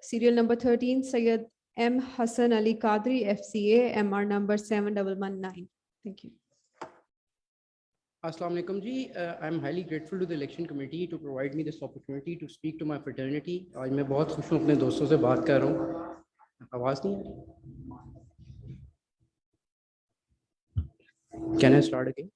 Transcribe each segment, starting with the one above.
Serial number 13, Syed M. Hassan Ali Qadri, FCA, MR number 7119. Thank you. Assalamu alaikum ji. I'm highly grateful to the election committee to provide me this opportunity to speak to my fraternity. आज मैं बहुत खुश हूँ अपने दोस्तों से बात कर रहा हूँ. आवाज़ नहीं आ रही? Can I start again?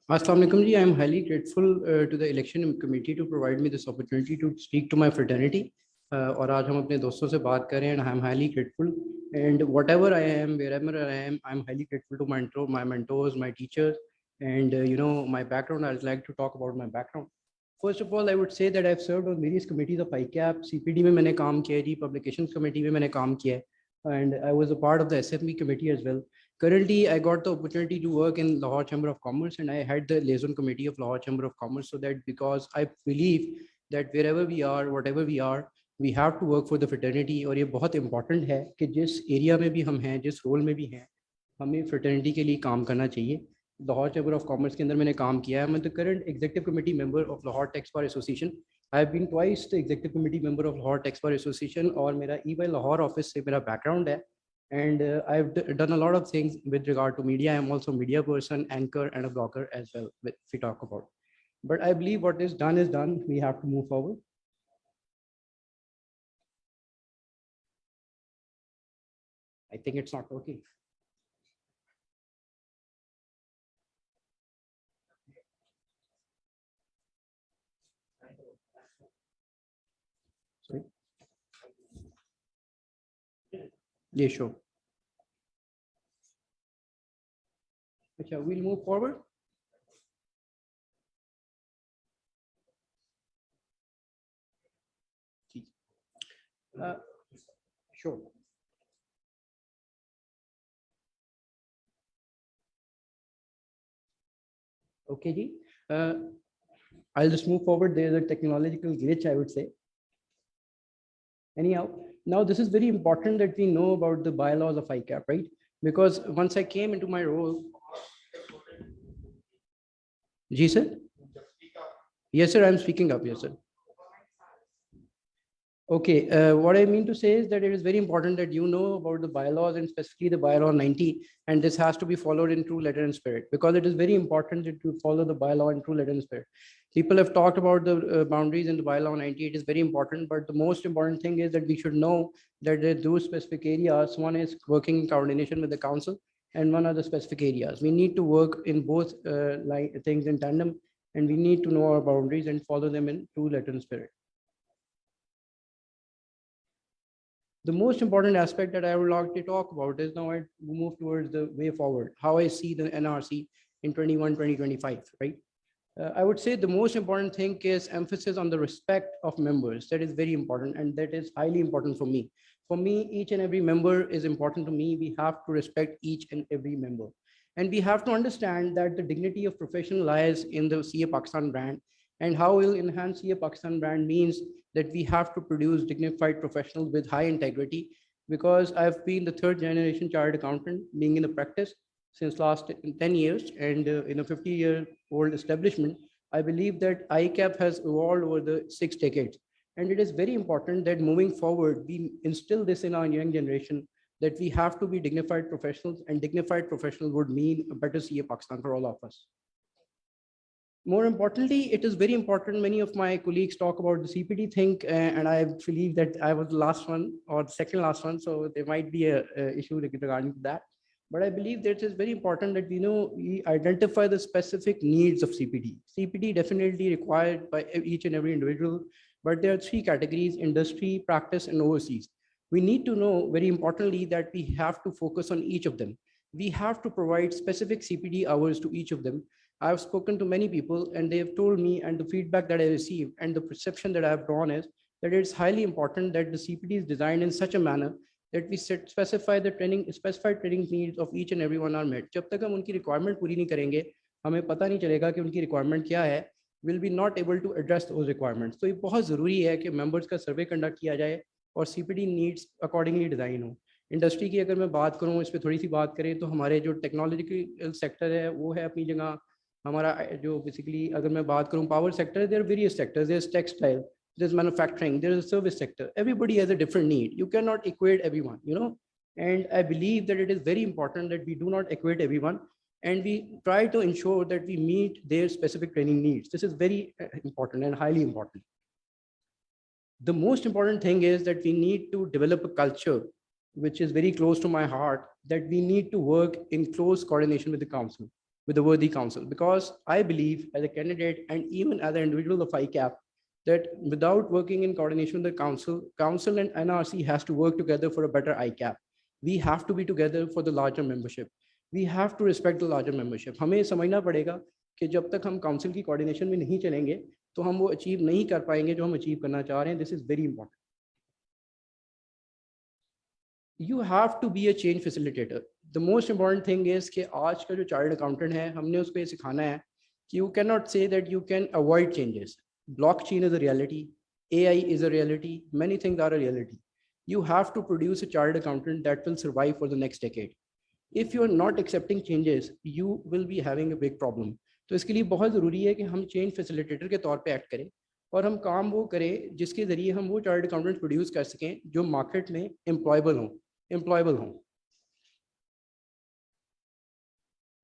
Assalamu alaikum ji. I am highly grateful to the election committee to provide me this opportunity to speak to my fraternity. और आज हम अपने दोस्तों से बात कर रहे हैं and I am highly grateful. And whatever I am, wherever I am highly grateful to my mentors, my teachers, and my background. I'd like to talk about my background. First of all, I would say that I've served on various committees of ICAP, CPD में मैंने काम किया जी, Publications Committee में मैंने काम किया, and I was a part of the SFB committee as well. Currently, I got the opportunity to work in Lahore Chamber of Commerce, and I had the liaison committee of Lahore Chamber of Commerce. So that because I believe that wherever we are, whatever we are, we have to work for the fraternity. और ये बहुत important है कि जिस area में भी हम हैं, जिस role में भी हैं, हमें fraternity के लिए काम करना चाहिए. Lahore Chamber of Commerce के अंदर मैंने काम किया है. मैं the current executive committee member of Lahore Tax Bar Association. I have been twice the executive committee member of Lahore Tax Bar Association और मेरा EY Lahore office से मेरा background है. And I've done a lot of things with regard to media. I'm also a media person, anchor, and a blogger as well, if we talk about. But I believe what is done. We have to move forward. I think it's not working. Sorry. Yeah, sure. Okay, we'll move forward. Sure. Okay, ji. I'll just move forward. There's a technological glitch, I would say. Anyhow, now this is very important that we know about the bylaws of ICAP, right? Because once I came into my role. Ji, sir? Yes, sir, I'm speaking up. Yes, sir. Okay, what I mean to say is that it is very important that you know about the bylaws and specifically the bylaw 90, and this has to be followed in true letter and spirit, because it is very important that you follow the bylaw in true letter and spirit. People have talked about the boundaries in the bylaw 90. It is very important, but the most important thing is that we should know that there are those specific areas. One is working in coordination with the council, and one are the specific areas. We need to work in both things in tandem, and we need to know our boundaries and follow them in true letter and spirit. The most important aspect that I would like to talk about is now I move towards the way forward, how I see the NRC in 2025, right? I would say the most important thing is emphasis on the respect of members. That is very important, and that is highly important for me. For me, each and every member is important to me. We have to respect each and every member. And we have to understand that the dignity of profession lies in the CA Pakistan brand, and how we'll enhance CA Pakistan brand means that we have to produce dignified professionals with high integrity, because I've been the third generation chartered accountant being in the practice since last 10 years, and in a 50-year-old establishment, I believe that ICAP has evolved over the 6 decades. And it is very important that moving forward, we instill this in our young generation, that we have to be dignified professionals, and dignified professionals would mean a better CA Pakistan for all of us. More importantly, it is very important. Many of my colleagues talk about the CPD thing, and I believe that I was the last one or the second last one, so there might be a issue regarding that. But I believe that it is very important that we identify the specific needs of CPD. CPD definitely required by each and every individual, but there are 3 categories: industry, practice, and overseas. We need to know very importantly that we have to focus on each of them. We have to provide specific CPD hours to each of them. I've spoken to many people, and they have told me, and the feedback that I received and the perception that I have drawn is that it's highly important that the CPD is designed in such a manner that we specify the specified training needs of each and every one are met. जब तक हम उनकी requirement पूरी नहीं करेंगे, हमें पता नहीं चलेगा कि उनकी requirement क्या है. Will be not able to address those requirements. तो ये बहुत ज़रूरी है कि members का survey conduct किया जाए और CPD needs accordingly design हो. इंडस्ट्री की अगर मैं बात करूँ, इस पर थोड़ी सी बात करें, तो हमारे जो टेक्नोलॉजिकल सेक्टर है वो है अपनी जगह। हमारा जो बेसिकली अगर मैं बात करूँ power sector, there are various sectors, there is textile, there is manufacturing, there is service sector, everybody has a different need, you can not equate everyone, you know. And I believe that it is very important that we do not equate everyone, and we try to ensure that we meet their specific training needs. This is very important and highly important. The most important thing is that we need to develop a culture which is very close to my heart, that we need to work in close coordination with the council, with the worthy council, because I believe as a candidate and even as an individual of ICAP, that without working in coordination with the council and NRC has to work together for a better ICAP. We have to be together for the larger membership. We have to respect the larger membership. हमें समझना पड़ेगा कि जब तक हम council की coordination में नहीं चलेंगे तो हम वो अचीव नहीं कर पाएंगे जो हम अचीव करना चाह रहे हैं. This is very important. You have to be a change facilitator. The most important thing is कि आज का जो चार्टर्ड अकाउंटेंट है, हमने उसको ये सिखाना है कि you can not say that you can avoid changes. Blockchain is a reality, AI is a reality, many things are a reality. You have to produce a chartered accountant that will survive for the next decade. If you are not accepting changes, you will be having a big problem. तो इसके लिए बहुत ज़रूरी है कि हम change facilitator के तौर पे एक्ट करें और हम काम वो करें जिसके ज़रिए हम वो चार्टर्ड अकाउंटेंट प्रोड्यूस कर सकें जो मार्केट में एम्प्लॉयबल हों.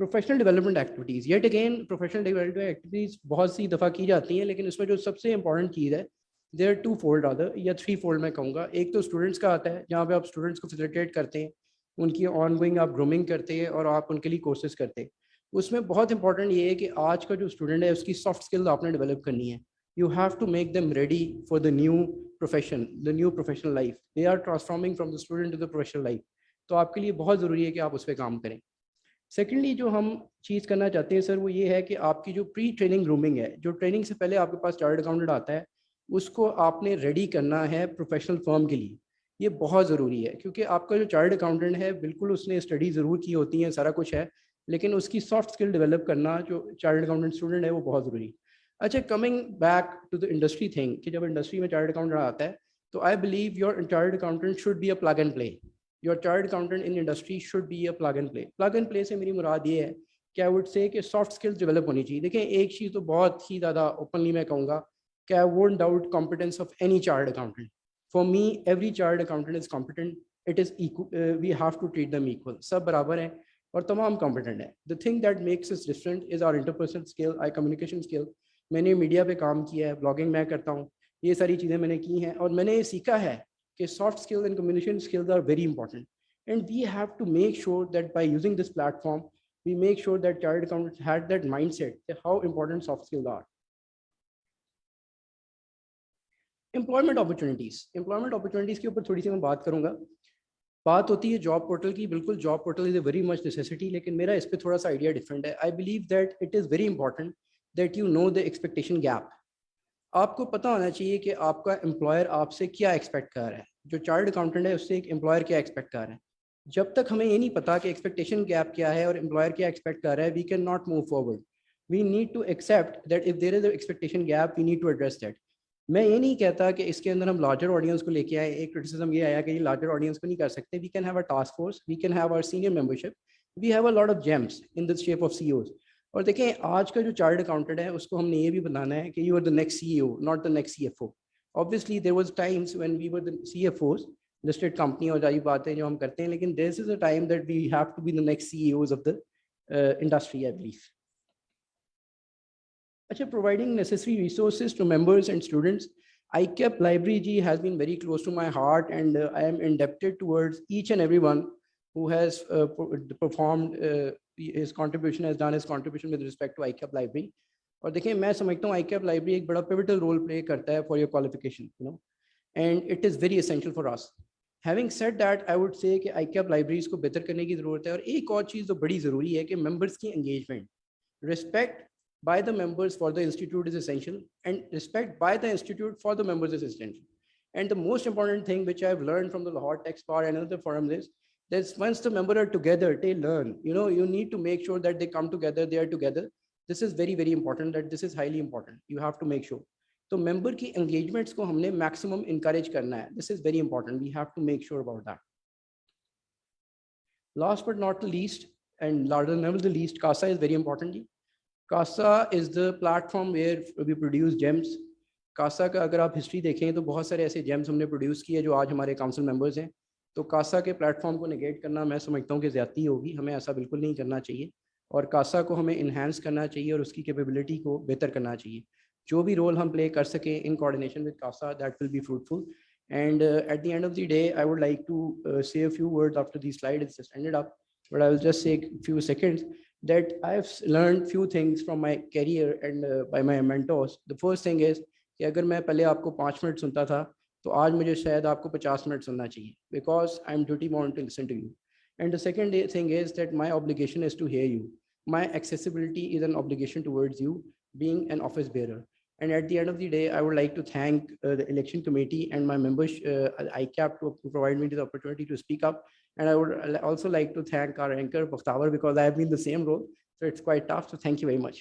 Professional development activities, yet again professional development activities बहुत सी दफ़ा की जाती हैं, लेकिन इसमें जो सबसे इंपॉर्टेंट चीज़ है, देयर टू फोल्ड अदर या थ्री फोल्ड मैं कहूँगा. एक तो स्टूडेंट्स का आता है, जहाँ पे आप स्टूडेंट्स को फैसिलिटेट करते हैं, उनकी ऑन गोइंग आप ग्रूमिंग करते हैं और आप उनके लिए कोर्सेज करते हैं. उसमें बहुत इंपॉर्टेंट ये है कि आज का जो स्टूडेंट है उसकी सॉफ्ट स्किल्स आपने डेवलप करनी है. You have to make them ready for the new profession, the new professional life. They are transforming from the student to the professional life. तो आपके लिए बहुत ज़रूरी है कि आप उस पर काम करें. सेकेंडली जो हम चीज़ करना चाहते हैं सर, वो ये है कि आपकी जो प्री ट्रेनिंग ग्रूमिंग है, जो ट्रेनिंग से पहले आपके पास चार्टर्ड अकाउंटेंट आता है, उसको आपने रेडी करना है प्रोफेशनल फर्म के लिए. ये बहुत ज़रूरी है क्योंकि आपका जो चार्टर्ड अकाउंटेंट है, बिल्कुल उसने स्टडी ज़रूर की होती है, सारा कुछ है, लेकिन उसकी सॉफ्ट स्किल डेवलप करना जो चार्टर्ड अकाउंटेंट स्टूडेंट है वो बहुत ज़रूरी है. अच्छा, coming back to the industry thing, कि जब इंडस्ट्री में चार्टर्ड अकाउंटेंट आता है तो I believe your chartered accountant should be a plug and play. Your chartered accountant in industry should be a plug and play. Plug and play से मेरी मुराद ये है कि आई वुड से कि सॉफ्ट स्किल्स डेवलप होनी चाहिए. देखें, एक चीज़ तो बहुत ही ज़्यादा ओपनली मैं कहूँगा कि I won't doubt competence of any chartered accountant. For me every chartered accountant is competent. It is we have to treat them equal. सब बराबर हैं और तमाम कॉम्पिटेंट हैं. The thing that makes is different is our interpersonal skill, I communication skill. मैंने media पे काम किया है, ब्लॉगिंग मैं करता हूँ, ये सारी चीज़ें मैंने की हैं और मैंने ये सीखा है कि soft skill and communication skills are very important. And we have to make sure that by using this platform, we make sure that chartered accountants had that mindset that how important soft skills are. Employment opportunities के ऊपर थोड़ी सी मैं बात करूंगा. बात होती है job portal की. बिल्कुल, job portal is a very much necessity, लेकिन मेरा इस पर थोड़ा सा आइडिया डिफरेंट है. I believe that it is very important that you know the expectation gap. आपको पता होना चाहिए कि आपका एम्प्लॉयर आपसे क्या एक्सपेक्ट कर रहा है. जो चार्टर्ड अकाउंटेंट है उससे एक एम्प्लॉयर क्या एक्सपेक्ट कर रहा है. जब तक हमें ये नहीं पता कि एक्सपेक्टेशन गैप क्या है और एम्प्लॉयर क्या एक्सपेक्ट कर रहा है, we can not move forward. We need to accept that if there is expectation gap, we need to address that. मैं ये नहीं कहता कि इसके अंदर हम लार्जर ऑडियंस को लेके आए. एक क्रिटिसिज्म ये आया कि ये लार्जर ऑडियंस को नहीं कर सकते. We can have a task force, we can have our senior membership, we have a lot of gems in the shape of CEOs. और देखें, आज का जो चार्टर्ड अकाउंटेंट है उसको हमने ये भी बताना है कि you are the next CEO, not the next CFO. Obviously there was times when we were the CFOs, listed company और सारी बातें जो हम करते हैं, लेकिन this is a time that we have to be the next CEOs of the industry, I believe. अच्छा, providing necessary resources to members and students. ICAP library ji has been very close to my heart, and I am indebted towards each and everyone who has performed his contribution, has done his contribution with respect to ICAP library. और देखिए, मैं समझता हूँ ICAP library एक बड़ा pivotal role play करता है for your qualification, you know, and it is very essential for us. Having said that, I would say कि ICAP libraries को बेहतर करने की ज़रूरत है. और एक और चीज़ जो बड़ी ज़रूरी है कि members की engagement, respect by the members for the institute is essential, and respect by the institute for the members is essential. And the most important thing which I've learned from the Lahore Tax Bar and other forums is that once the members are together, they learn. You know, you need to make sure that they come together, they are together. This is very, very important, that this is highly important. You have to make sure. तो member की engagements को हमने maximum encourage करना है. This is very important. We have to make sure about that. Last but not the least, and larger than the least, CASA is very important. CASA is the platform where we produce gems. CASA का अगर आप history देखें तो बहुत सारे ऐसे James हमने produce किए जो आज हमारे काउंसिल मेंबर्स हैं. तो कासा के प्लेटफॉर्म को नेगेट करना मैं समझता हूँ कि ज़्यादती होगी. हमें ऐसा बिल्कुल नहीं करना चाहिए और कासा को हमें इन्हांस करना चाहिए और उसकी कैपेबिलिटी को बेहतर करना चाहिए. जो भी रोल हम प्ले कर सकें in coordination with CASA, that will be fruitful. And at the end of the day, I would like to say a few words after the slide is just ended up, but I will just say a few seconds that I've learned few things from my career and by my mentors. The first thing is कि अगर मैं पहले आपको 5 minute सुनता था तो आज मुझे शायद आपको 50 मिनट सुनना चाहिए, because I'm duty bound to listen to you. And the second thing is that my obligation is to hear you. My accessibility is an obligation towards you, being an office bearer. And at the end of the day, I would like to thank the election committee and my members, ICAP, to provide me the opportunity to speak up. And I would also like to thank our anchor, Bakhtavar, because I have been the same role. So it's quite tough. So thank you very much.